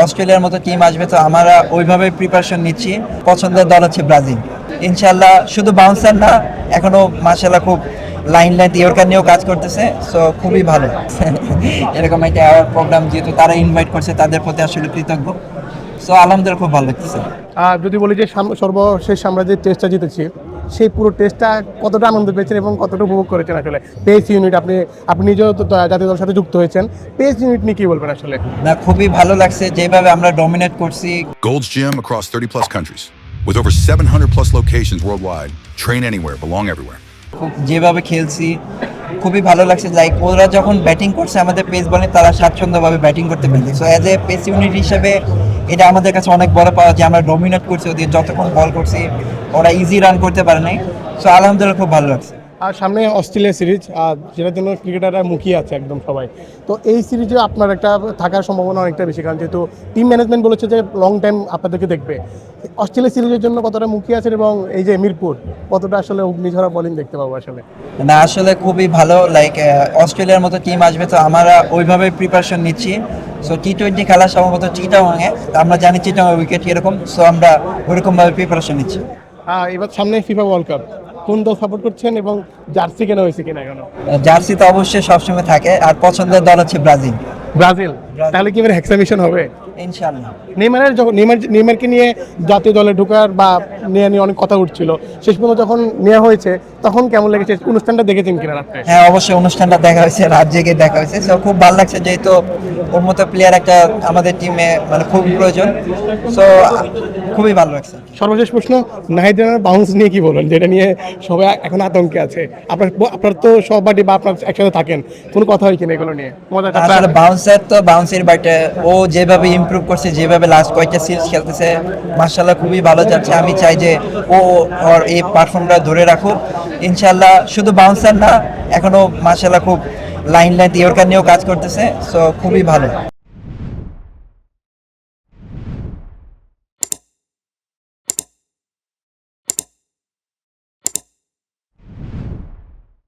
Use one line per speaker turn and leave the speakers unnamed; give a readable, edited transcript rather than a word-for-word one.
অস্ট্রেলিয়ার মতো টিম আসবে, তো আমরা ওইভাবে প্রিপারেশন নিচ্ছি। পছন্দের দল হচ্ছে ব্রাজিল। ইনশাল্লাহ শুধু বাউন্সার না, এখনো মাশাআল্লাহ খুব লাইন ইয়র্কার নিয়েও কাজ করতেছে, সো খুবই ভালো। এরকম একটা অ্যাওয়ার্ড প্রোগ্রাম যেহেতু তারা ইনভাইট করছে, তাদের প্রতি আসলে কৃতজ্ঞ। সো আলহামদুলিল্লাহ খুব ভালো লাগতেছে।
যদি বলি যে সর্বশেষ আমরা যে টেস্টটা জিতেছি, সেই পুরো টেস্টটা কতটা আনন্দ পেয়েছেন এবং কতটা উপভোগ করেছেন আসলে? পেস ইউনিট, আপনি নিজেও তো জাতীয় দলের সাথে যুক্ত হয়েছেন, পেস ইউনিট নিয়ে কি বলবেন আসলে?
না, খুবই ভালো লাগছে যেভাবে আমরা ডমিনেট করছি।
Gold's Gym across 30 plus countries. With over 700 plus locations worldwide. Train anywhere, belong everywhere.
খুব যেভাবে খেলছি খুবই ভালো লাগছে। লাইক ওরা যখন ব্যাটিং করছে আমাদের পেস বলে, তারা স্বাচ্ছন্দ্যভাবে ব্যাটিং করতে পেরেছে। So as a pace unit হিসেবে এটা আমাদের কাছে অনেক বড় পাওয়া যে আমরা ডমিনেট করছি, ওদের যতক্ষণ বল করছি ওরা ইজি রান করতে পারে নাই। সো আলহামদুলিল্লাহ খুব ভালো লাগছে।
আর সামনে অস্ট্রেলিয়া সিরিজ, যেটার জন্য ক্রিকেটাররা মুখিয়ে আছে একদম সবাই। তো এই সিরিজে আপনার একটা থাকার সম্ভাবনা অনেকটা বেশি, কারণ যেহেতু টিম ম্যানেজমেন্ট বলেছে যে লং টাইম আপনাদেরকে দেখবে। অস্ট্রেলিয়া সিরিজের জন্য কতটা মুখিয়ে আছেন এবং এই যে মিরপুর কতটা আসলে অগ্নিঝরা বোলিং দেখতে পাবো আসলে?
না, আসলে খুবই ভালো। লাইক অস্ট্রেলিয়ার মতো টিম আসবে, তো আমরা ওইভাবে প্রিপারেশন নিচ্ছি। সো T20 খেলা সম্ভবত চিটাগাংয়ে, আমরা জানি চিটাগাং উইকেট এরকম, সো আমরা ওইরকমভাবে প্রিপারেশন নিচ্ছি।
এবার সামনে ফিফা ওয়ার্ল্ড কাপ, কোন দল সাপোর্ট করছেন এবং জার্সি কেনা হয়েছে কিনা কেন?
জার্সি তো অবশ্যই সবসময় থাকে, আর পছন্দের দল হচ্ছে ব্রাজিল।
ব্রাজিল। তাহলে কি এবার হেক্সামিশন হবে?
ইনশাআল্লাহ।
নেইমারকে নিয়ে জাতীয় দলে ঢোকার বা নিয়ে অনেক কথা উঠছিল, শেষ পর্যন্ত যখন নেওয়া হয়েছে তখন কেমন লেগেছে? অনুষ্ঠানটা দেখেছেন কিনা রাত্রে?
হ্যাঁ, অবশ্যই অনুষ্ঠানটা দেখা হয়েছে, রাত জেগে দেখা হয়েছে। সো খুব ভালো লাগছে, যেহেতু ওর মতো প্লেয়ার একটা আমাদের টিমে মানে খুব প্রয়োজন। সো খুবই ভালো লাগছে।
সর্বশেষ প্রশ্ন, নাহিদ রানার বাউন্স নিয়ে কি বলবেন, যেটা নিয়ে সবাই এখন আতঙ্কে আছে? আপনার তো সহপাঠী বা আপনার একসাথে থাকেন, কোনো কথা হয় কিনা এগুলো নিয়ে?
আসলে বাউন্সের বাটে ও যেভাবে ইমপ্রুভ করছে, যেভাবে লাস্ট কয়েকটা সিরিজ খেলতেছে, মাশাআল্লাহ খুবই ভালো যাচ্ছে। আমি চাই যে ও ওর এই পারফর্মটা ধরে রাখুক। ইনশাআল্লাহ শুধু বাউন্সার না, এখনো মাশাআল্লাহ খুব লাইন ইয়র্কার নিয়েও কাজ করতেছে, সো খুবই ভালো।